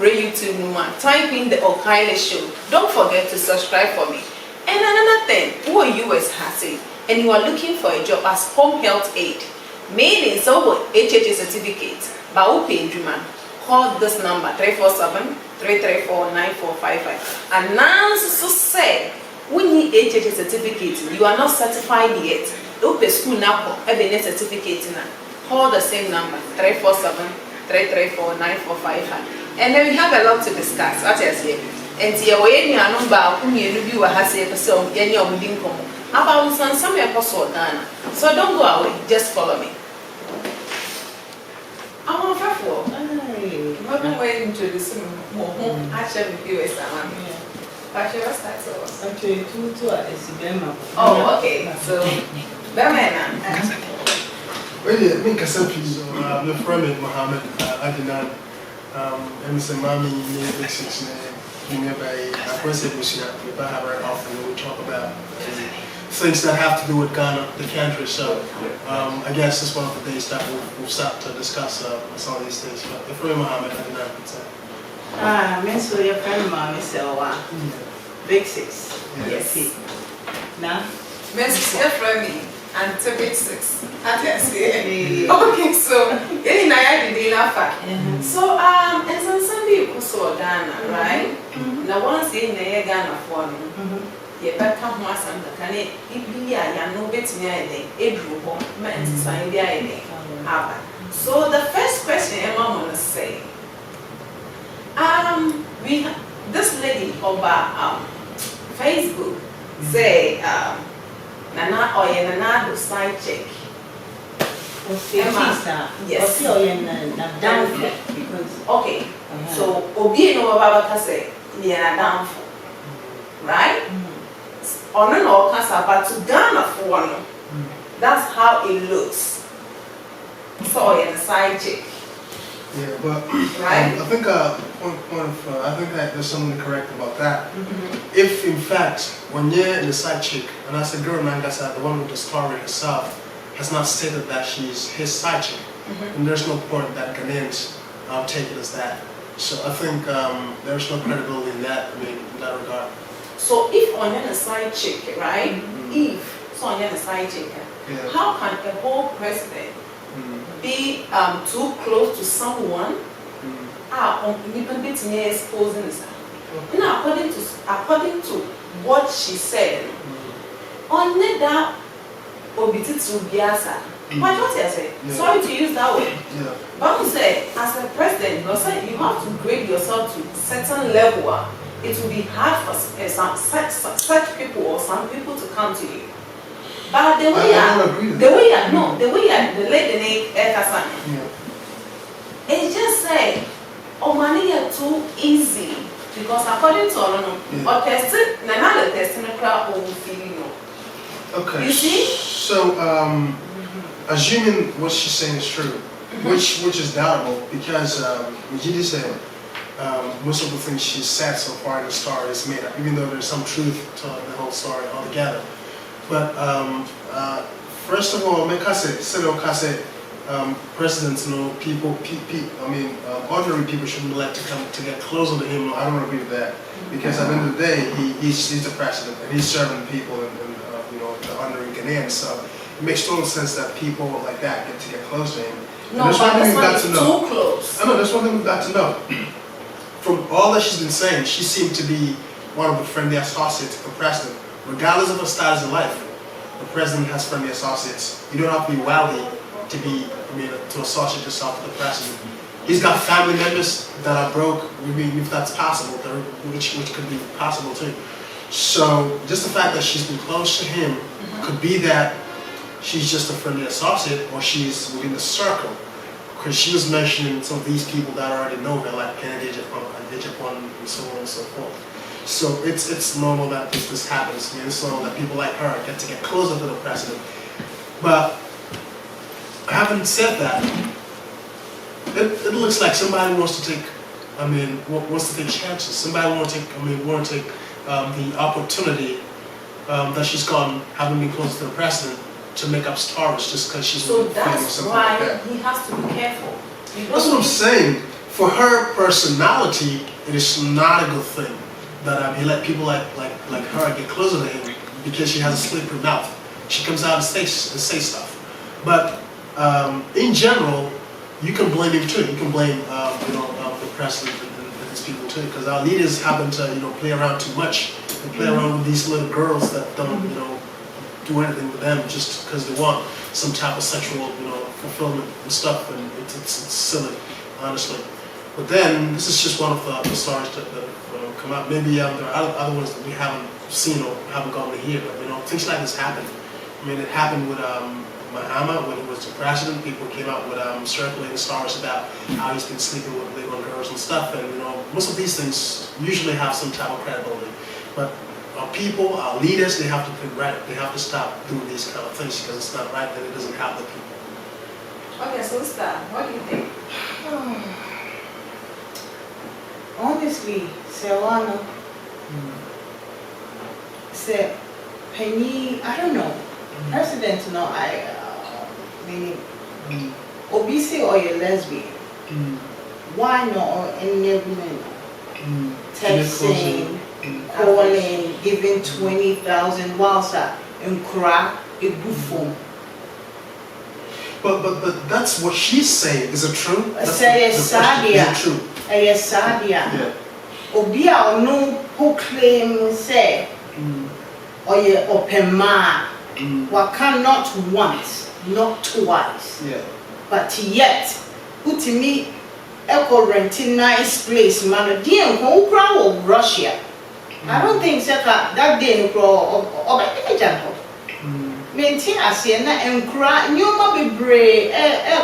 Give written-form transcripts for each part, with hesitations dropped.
YouTube Numa, type in the Okaile Show. Don't forget to subscribe for me. And another thing, who are you as Hasi and you are looking for a job as home health aide, meaning so HHA certificate, but who pay you man? Call this number 347-334-9455. And now so say we need HHA certificate. You are not certified yet. Open school now, a certificate now. Call the same number 347-334-9455. And then we have a lot to discuss. What else here? And here we are no about whom you review a has a person any of the income. About some apostle Ghana. So don't go away, just follow me. I'm on for I'm waiting to listen more home action with you as a man. Actually, two is oh, okay. So, Bamana. Well, yeah, make a selfie. The friend Mohammed Adnan, and some mommy near 6 nearby. I was able to have very often we talk about things that have to do with Ghana, the country. So, I guess this is one of the days that we'll start to discuss some of these things. But the friend Mohammed Adnan. Miss your friend, Mommy, so Big 6. Yes. Now, Miss your friend and to Big 6. Okay, so any night did enough. So and some Sunday you saw Ghana, right? Now once in the Ghana for me, you better come once and the can it be a no bit near a drew home, man, sign the idea. So the first question Emma want to say. This lady over Facebook say Nana or Nana do side check. Yes. Okay. So Obi no Baba say yeah down for right? Or no cancer but to Ghana for one. That's how it looks. So in side check. Yeah, but right? I think I think that there's something correct about that. If in fact, when you're in the side chick, and as a girl Nangasa, the one with the story herself, has not stated that she's his side chick, and there's no point that Ghanaians take it as that. So I think there's no credibility in that. I mean, in that regard. So if on a side chick, right? If so on a side chick, how can a whole president be too close to someone independently exposing herself? Now, according to what she said, on that obititu biasa. What you say? Sorry to use that word. But you say, as a president, you have to grade yourself to a certain level. It will be hard for such people or some people to come to you. But the way the lady name Ekasan, it's just say, oh money are too easy because according to Olono, or tested, another testing a crowd over feeling. Okay. You see? So assuming what she's saying is true, which is doubtable because Mijidi said most of the things she said so far in the story is made up, even though there's some truth to the whole story altogether. But first of all, presidents know people. Ordinary people shouldn't let to get closer to him. I don't agree with that because at the end of the day, he's the president and he's serving people and the ordinary Ghanaians. So it makes total sense that people like that get close to him. No, but that's not too close. I know that's one thing we've got to know. From all that she's been saying, she seemed to be one of the friendly associates of the president. Regardless of her status in life, the president has friendly associates. You don't have to be wealthy to associate yourself with the president. He's got family members that are broke. If that's possible, which could be possible too. So just the fact that she's been close to him could be that she's just a friendly associate or she's within the circle. Because she was mentioning some of these people that already know her, like Kennedy Japan and so on and so forth. So it's normal that this happens, and so that people like her get closer to the president. But having said that, it looks like somebody wants to take chances. Somebody want to take the opportunity that she's gotten, having been close to the president, to make up stories just because she's so that's why he has to be careful. That's what I'm saying. for her personality, it is not a good thing that he let people like her get closer to him because she has a slippery mouth. She comes out and say stuff. But in general, you can blame him too. You can blame the president and his people too, because our leaders happen to play around too much. They play around with these little girls that don't do anything with them just because they want some type of sexual fulfillment and stuff, and it's silly, honestly. But then this is just one of the stories that have come out. Maybe there are other ones that we haven't seen or haven't gone to hear, but things like this happen. I mean, it happened with Muhammad when he was the president. People came out with circulating stories about how he's been sleeping with little girls and stuff, and most of these things usually have some type of credibility. But our people, our leaders, they have to think right. They have to stop doing these kind of things because it's not right and it doesn't help the people. Okay, so Star, what do you think? Honestly, Sewana, say Penny, I don't know. President, meaning obese or a lesbian. Why not any women texting, calling, giving 20,000 whilst in crack a good phone. But that's what she's saying. Is it true? Say Sadia. Is it true? Sadia. Yeah. Obia no who claim say or ye open ma. Waka not once, not twice. Yeah. But yet, utimi echo renting nice place, man. Dear, who crowd of Russia. I don't think that day or by maintain as yena and cry, nyoma be brave,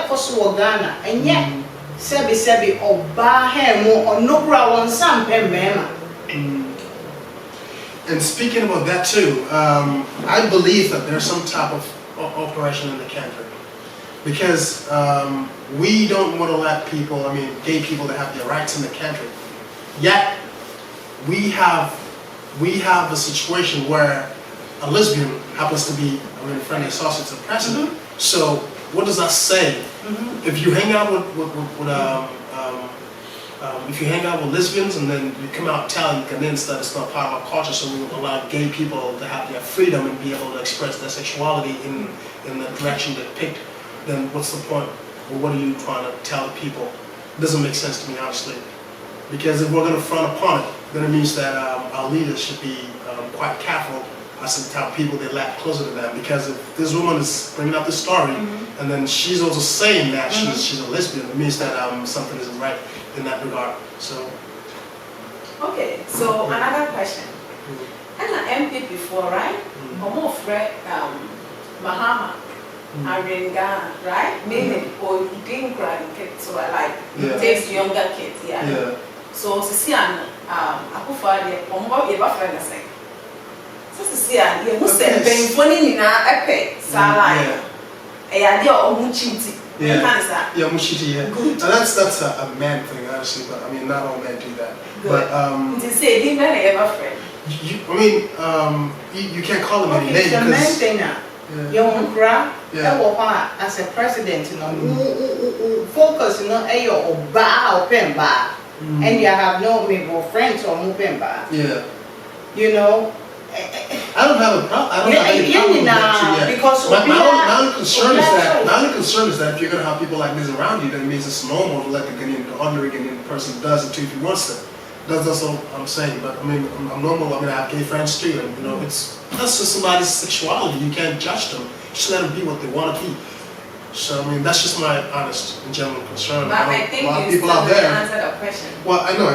possible Ghana, and yet, sebi or bar hair more or no brow on some pen mema. And speaking about that too, I believe that there's some type of operation in the country because we don't want to let people, gay people, that have their rights in the country. Yet we have a situation where a lesbian happens to be a friendly associate to the president. So what does that say? If you hang out if you hang out with lesbians and then you come out telling Ghanaians that it's not part of our culture, so we will allow gay people to have their freedom and be able to express their sexuality in the direction they picked, then what's the point? Or what are you trying to tell the people? It doesn't make sense to me, honestly. Because if we're going to frown upon it, then it means that our leaders should be quite careful as to the type of people they let closer to them. Because if this woman is bringing up this story, and then she's also saying that she's a lesbian, it means that something isn't right in that regard. So. Okay, so another question. And an MP before, right? More Fred Mahama and Ghana, right? Meaning, or he didn't grandkids, so he takes younger kids, yeah. So Sisian, Akuffo Addo, you have friend say. So Sisian, you must say, "Ben funny na epe salai." Eh, idea of muchiti. Yeah, muchiti. Yeah. That's a man thing, honestly. But not all men do that. Good. But you say, "Did men ever friend?" You can't call them any name because the main thing now. Young crack, as a president, focus, or bar or pen bar, and you have no maybe friends or moving bar. Yeah. I don't have a problem. I don't have any problem with that too, because my only concern is that if you're gonna have people like this around you, then it means it's normal to let the ordinary Ghanaian person does it too if he wants to. That's all I'm saying. But I'm normal. I have gay friends too, and that's just somebody's sexuality. You can't judge them. Just let them be what they want to be. So that's just my honest and general concern. But I think a lot of you people out still there. answer the question. Well, I know.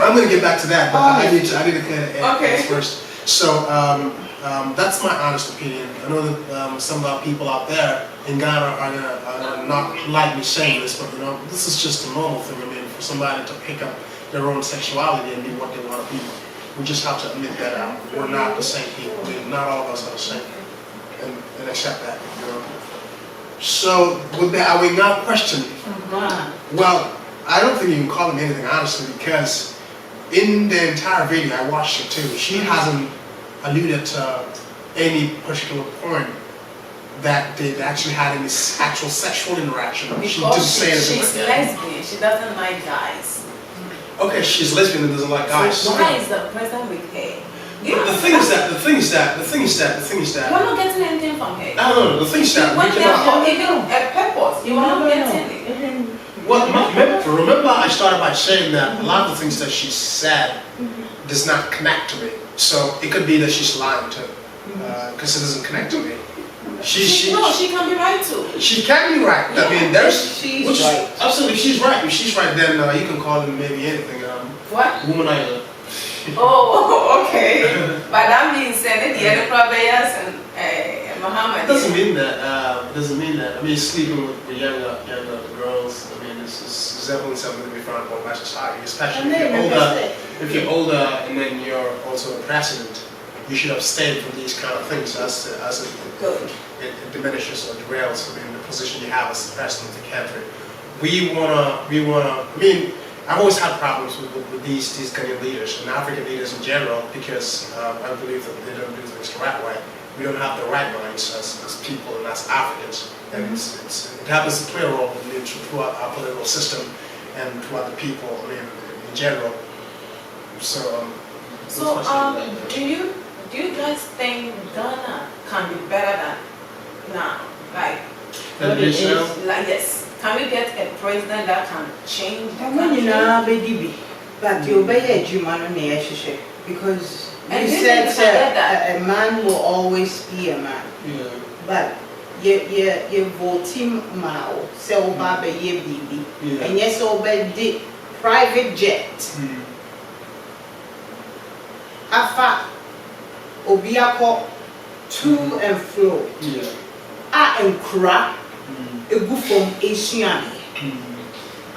I'm gonna get back to that, but I need to clear the air first. So that's my honest opinion. I know that some of our people out there in Ghana are gonna not like me saying this, but this is just a normal thing. For somebody to pick up their own sexuality and be what they want to be, we just have to admit that we're not the same people. Not all of us are the same, and accept that. So with the Awinga question, well, I don't think you can call him anything honestly, because in the entire video, I watched it too, she hasn't alluded to any particular point that they actually had any actual sexual interaction. She Because didn't say anything she's like that. lesbian. She doesn't like guys. Okay, she's lesbian and doesn't like guys. So why is the president with her? But the thing is that You're not getting anything from her. no, the thing is that When we they're cannot. for even a purpose, you are not getting it. Well, remember I started by saying that a lot of the things that she said does not connect to me. So it could be that she's lying too, because it doesn't connect to me. No, she can be right too. She can be right. I mean, She's which, right. Absolutely, if she's right. If she's right, then you can call him maybe anything. What? Womanizer. Oh, okay. But that means that the other providers and Muhammad. It doesn't mean that. I mean, sleeping with younger girls. I mean, it's definitely something to be frowned upon by society, especially if you're older and then you're also a president. You should abstain from these kind of things as it diminishes or derails. I mean, the position you have as the president of the country. We wanna. I mean, I've always had problems with these Ghanaian leaders and African leaders in general because I believe that they don't do things the right way. We don't have the right minds as people and as Africans, and it happens to play a role throughout our political system and throughout the people. I mean, in general. So. Do you guys think Ghana can be better than now? Like yes. Can we get a president that can change the country? But you obey a human because And you you said think that a man will always be a man. Yeah. But you vote him now, so Baba ye baby. And yes, obey the private jet. Afa Obiako to and fro. And crack. A good from Asian.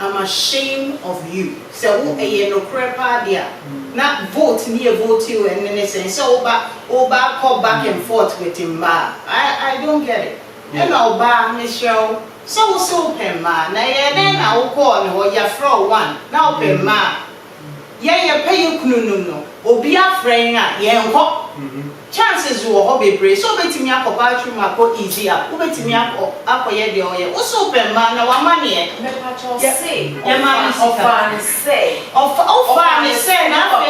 I'm ashamed of you. So, a no crap idea. Not vote near vote you and then say, so back call back and forth with him. I don't get it. And I'll buy Michelle. So pen man. Then I'll call or your fro one. Now pen man. Yeah, pay you no. Obia friend, yeah, chances were hobby brace, so bet me up about you, my go easy up, who bet me up for your day, what's open man, no money, Say, your man of say, never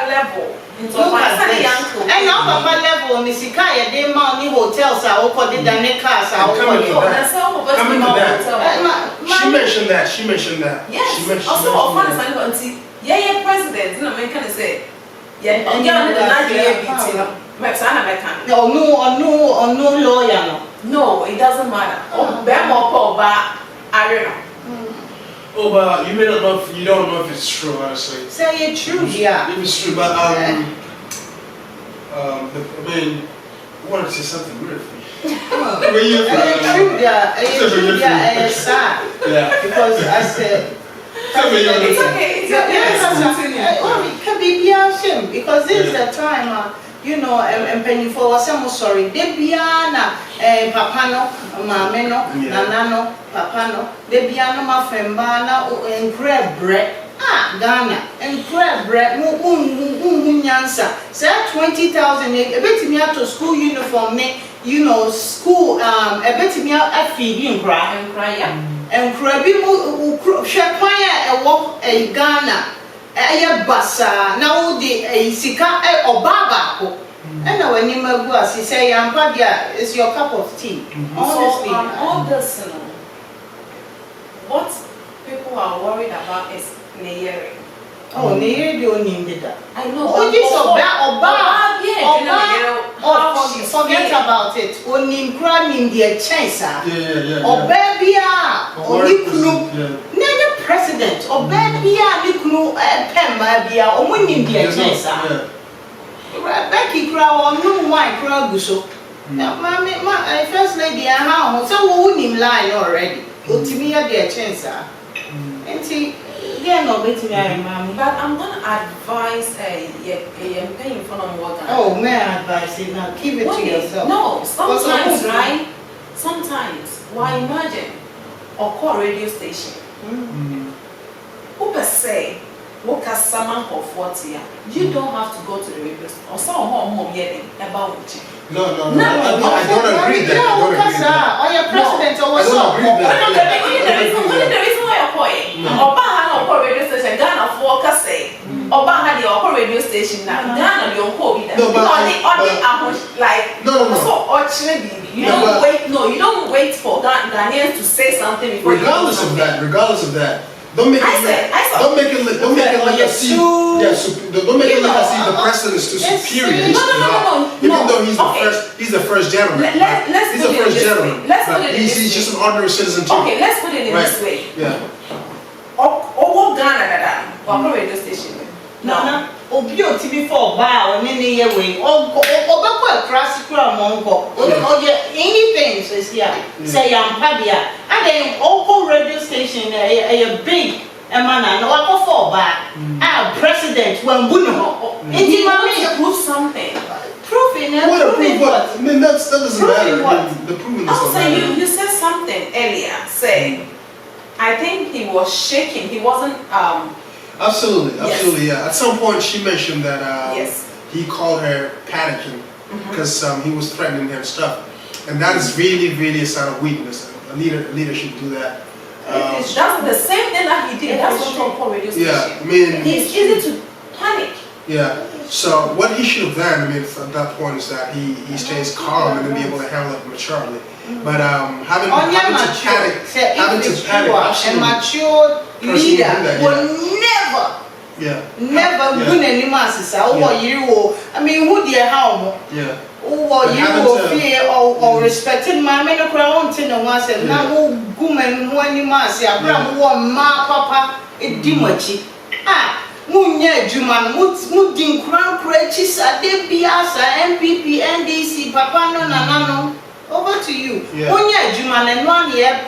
level. Look at this. And now Papa level, Nissikaya, they money hotels are all the Dane cars are all Coming to that. She mentioned that. Yes. Also, yeah, president, you know, I can say. Yeah, I'm going to no lawyer. No, it doesn't matter. I don't know. Oh, but you don't know if it's true, honestly. Say it true, yeah. If it's true, but I mean, I wanted to say something weird for you. Yeah. Because I said. It's okay. It can be shame because this is the time, you know, and penny for some sorry. Debiana, Papano, Mameno, Nanano, Papano, Debiano, Mafembana, and crab bread. Ghana, and crab bread, Munyansa. Say 20,000, a bit me out to school uniform, you know, school, a bit me out at feeding cry and cry. And Krabi Shapaya walk a Ghana, a bassa, now the Sika or Baba. And now when you was, he say, Padia, it's your cup of tea. Honestly, all this, what people are worried about is Nayeri. Oh, Nayeri don't need that. I know. Oh, this forget about it. Only crying their chance. Or baby, or Niklu, never president, or baby, Niklu, Pemba, or winning their chance. Becky Crow, or no wine crowd, so. My first lady, so wouldn't lie already. Go to me at their chance. And see. No, but I'm going to advise paying for no more than. Oh, may I advise you now? Keep it to yourself. No, sometimes, right? Sometimes, why imagine or call radio station? Who per se, what can someone for 40 years? You don't have to go to the radio station or some home hearing about it. No, I don't agree with that. I don't agree with that. Or your president or what's I don't agree with that. Only the reason why you're calling. Oba had a radio station, Ghana for Kase. Oba had the radio station now. Ghana, the uncle be there. No, but like, no. So, you don't wait. No, you don't wait for Ghanaians to say something before. Regardless of that, don't make it. Don't make it like I see. Don't make it like I see the president is too superior. No. Even though he's the first gentleman. He's the first gentleman. Let's put it in this way. He's just an ordinary citizen too. Okay, let's put it in this way. Yeah. Owo Ghana or radio station. No. Obi o ti bi for ba o ne ne ye we obekọ classical monko o ye anything says here say yampa dia and then oko radio station a big emana no akọ for ba president when bu no enti ma me prove something. Proving what? I mean that doesn't matter. What? The proving Also, doesn't matter. you said something earlier saying I think he was shaking. He wasn't Absolutely, yeah. At some point, she mentioned that he called her panicking because he was threatening her and stuff, and that is really a sign of weakness. A leader should do that. That's the same thing that he did. That's what on radio station. Yeah, I mean, it's easy to panic. Yeah. So what he should have done, I mean, at that point, is that he stays calm and then be able to handle it maturely. But having to panic, a mature leader will never win any masses. I mean, who dear how? Yeah. Or you will fear or respected my men of crown to once and now woman one mass, a brown one ma papa, a dimachi. Munya Juman, Muddin Crown Crutches, a DPS, MPP, NDC, Papa no. Over to you. Munya Juman and 1 year,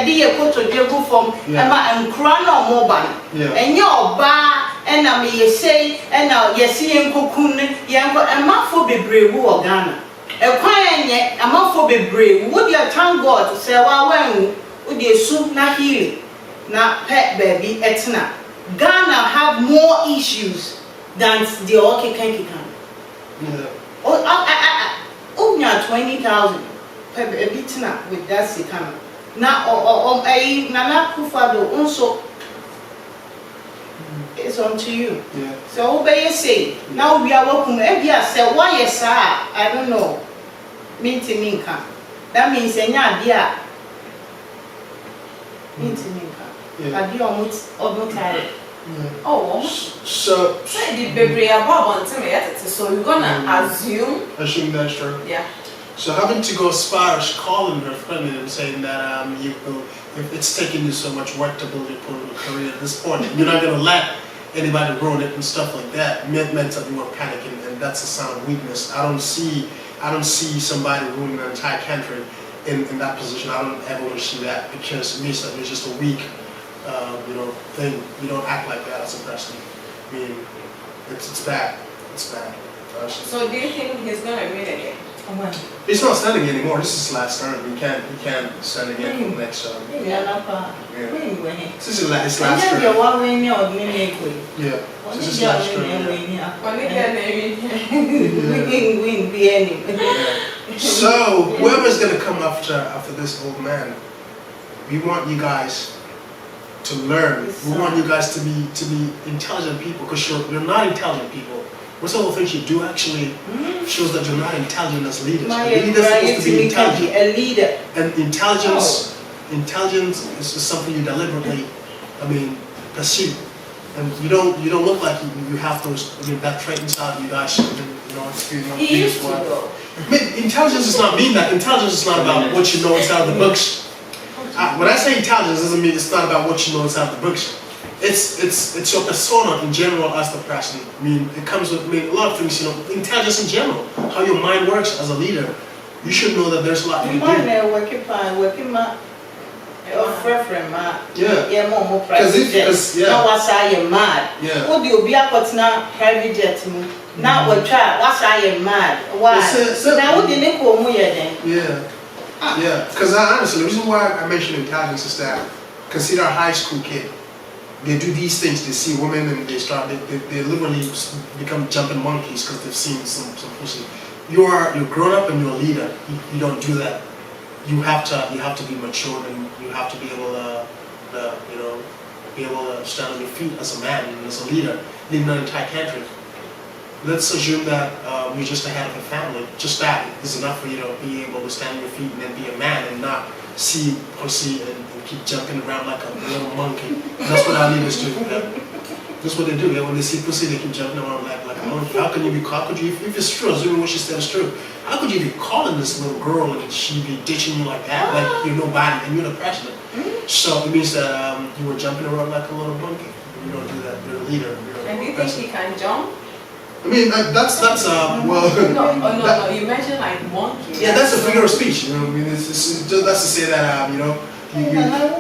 dear Koto Jago from Emma and Crown or Mobile. And your bar, and I may say, and now you see him cocoon, Yanko, and Mafo be brave or Ghana. A quiet yet, a Mafo be brave. Would your town God to say, well, would you soup na healing? Na pet baby, etna. Ghana have more issues than the Okekenkikan. Oh, 20,000 per bit with that Sikana. Now, Nana Akuffo Addo also. It's on to you. Yeah. So, obey say. Now we are welcome. Every year, say, why, yes, sir? I don't know. Minty Minka. That means, dear. Minty Minka. I do almost carry. Oh, so the baby above so you're gonna assume that's true. Yeah. So having to go as far as calling her friend and saying that if it's taking you so much work to build your political career at this point, you're not gonna let anybody ruin it and stuff like that. Meant that you were panicking, and that's a sign of weakness. I don't see somebody ruining an entire country in that position. I don't ever see that, because to me it's just a weak thing. You don't act like that as a president. I mean, it's bad. It's bad. So do you think he's gonna win again? He's not standing anymore. This is his last term. He can't stand again for the next term. This is his last term. Yeah. This is his last term. So whoever's gonna come after this old man, we want you guys to learn. We want you guys to be intelligent people, because you're not intelligent people. What's all the things you do actually shows that you're not intelligent as leaders. Leaders are supposed to be intelligent. A leader. And intelligence is something you deliberately, pursue. And you don't look like you have those. That trait inside you guys. Intelligence does not mean that. Intelligence is not about what you know inside the books. When I say intelligence, doesn't mean it's not about what you know inside the books. It's your persona in general as the president. It comes with a lot of things. Intelligence in general, how your mind works as a leader. You should know that there's a lot you do. Now we try. What's I am mad? Why? Now we didn't go more than. Yeah. Because honestly, the reason why I mention intelligence is that consider a high school kid. They do these things. They see women and they literally become jumping monkeys because they've seen some pussy. you're grown up and you're a leader. You don't do that. You have to be mature and you have to be able to be able to stand on your feet as a man and as a leader, leading an entire country. Let's assume that you're just the head of a family. Just that is enough for you to be able to stand on your feet and then be a man and not see pussy and keep jumping around like a little monkey. And that's what our leaders do. Yeah? That's what they do. Yeah? When they see pussy, they keep jumping around like a monkey. How can you if it's true, assuming what she said is true, how could you be calling this little girl and she be ditching you like that? Like you're nobody and you're the president. So it means that you were jumping around like a little monkey. You don't do that. You're a leader. And do you think he can jump? I mean, that's well. No. You mentioned like monkey. Yeah, that's a figure of speech. You know, I mean, it's just that's to say that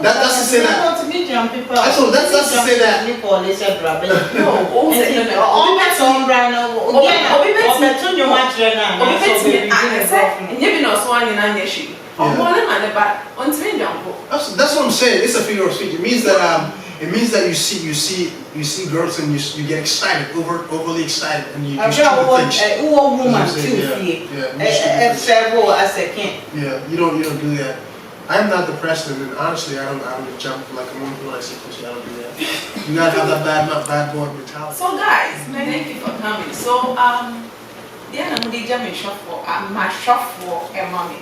that's to say that. That's to say that. That's what I'm saying. It's a figure of speech. It means that you see girls and you get excited, overly excited, and you Yeah, you don't do that. I'm not the president, and honestly, I don't jump like a monkey when I see pussy. I don't do that. You gotta have that bad boy mentality. So guys, thank you for coming. So yeah, I'm gonna jump shuffle. My shuffle and mommy.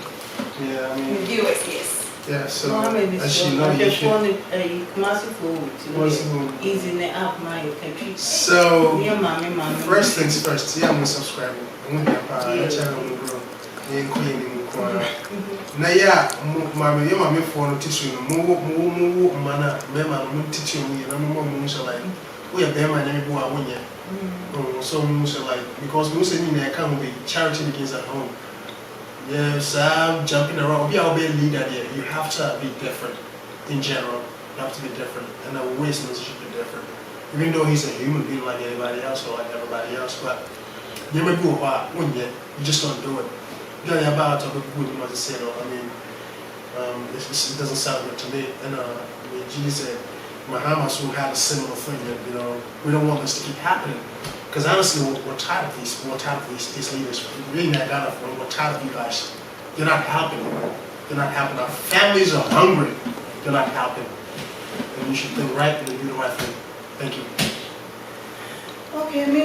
Yeah, I mean. Viewers, yes. Yeah, so as you know, you should. So first things first. Yeah, I'm gonna subscribe. I'm gonna channel will grow. Na ya mama yo mama phone teach you mo mana me ma mo teach you na mo so like we are them and people are wonya so mo so like because we say ni na can be charity begins at home. Yes, I'm jumping around. Be a leader there. You have to be different in general. You have to be different, and the ways should be different. Even though he's a human being like anybody else or like everybody else, but you may go you just don't do it. I mean, it doesn't sound good to me. And Jesus said, Muhammad who had a similar thing that we don't want this to keep happening. Because honestly, we're tired of these leaders. We're really not we're tired of you guys. You're not helping. You're not helping. Our families are hungry. You're not helping. And you should think right and do the right thing. Thank you. Okay, me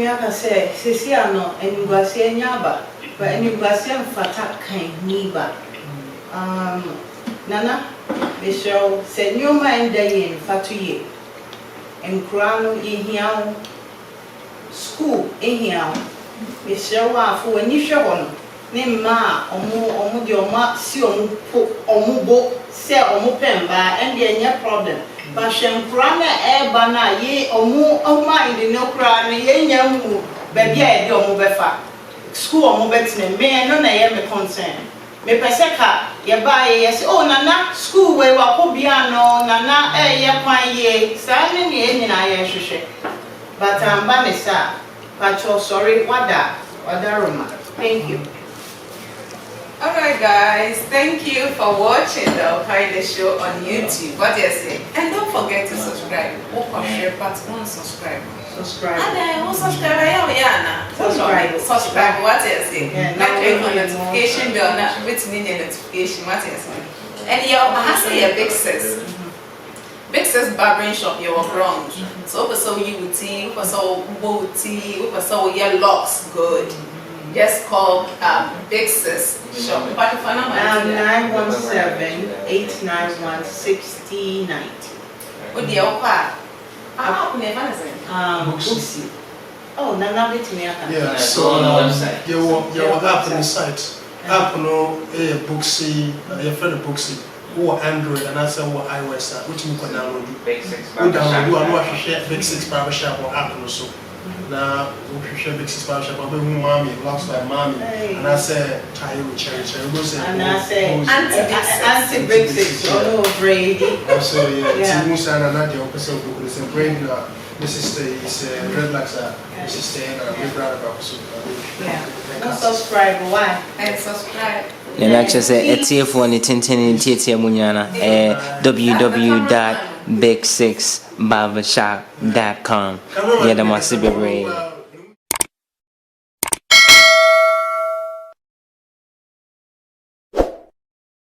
I can say, Sisiano, and you guys say Nyaba, but and you guys say Fatak kind Niba. Nana, Michelle said, "No mind day in Fatuye, and Krano in here, school in here, Michelle, for when you show on, name ma, omu your ma, see omu book, say omu pemba, and the problem. But Shem Krana Ebana, ye omu mind in no crime, ye yamu, baby, I do omu befa. School omu betting, me, no, I am a concern. Me peseka ye buy yes nana school we wa ko bia no nana ye kwan ye sa ne ne nyina ye hwehwe but amba ne sa pacho sorry wada roma. Thank you. Alright guys, thank you for watching the Okaide show on YouTube. What do you say? And don't forget to subscribe. Share part 1 subscribe. Subscribe. And then we'll subscribe. Subscribe. What do you say? Click on notification bell. Not waiting in notification. What do you say? And I say a big sis. Big sis barbering shop. You're wrong. So you would see. So your locks good. Just call Big Sis shop. 917-891-6090. What do you want? Booksy. Oh, Nana bit me. Yeah, so on the website. Your app on the site. App no Booksy, your friend Booksy, or Android, and I said what iOS, which you can download. Big Six We download. Barbershop. I know I should share Big Six Barbershop or app also. Now we should share Big Six Barbershop. I bring mommy, lost by mommy, and I said tie with cherry. And I said Auntie Big Six. Oh, Brady. Also, yeah. Musa and Nadia also book this and Brady. This is red like that. This is staying and big brother also. Yeah. No subscribe. Why? And subscribe. And actually say ATF1 Tintin Titia Munyana www.big6barbershop.com. Yeah, the Masibi Ray.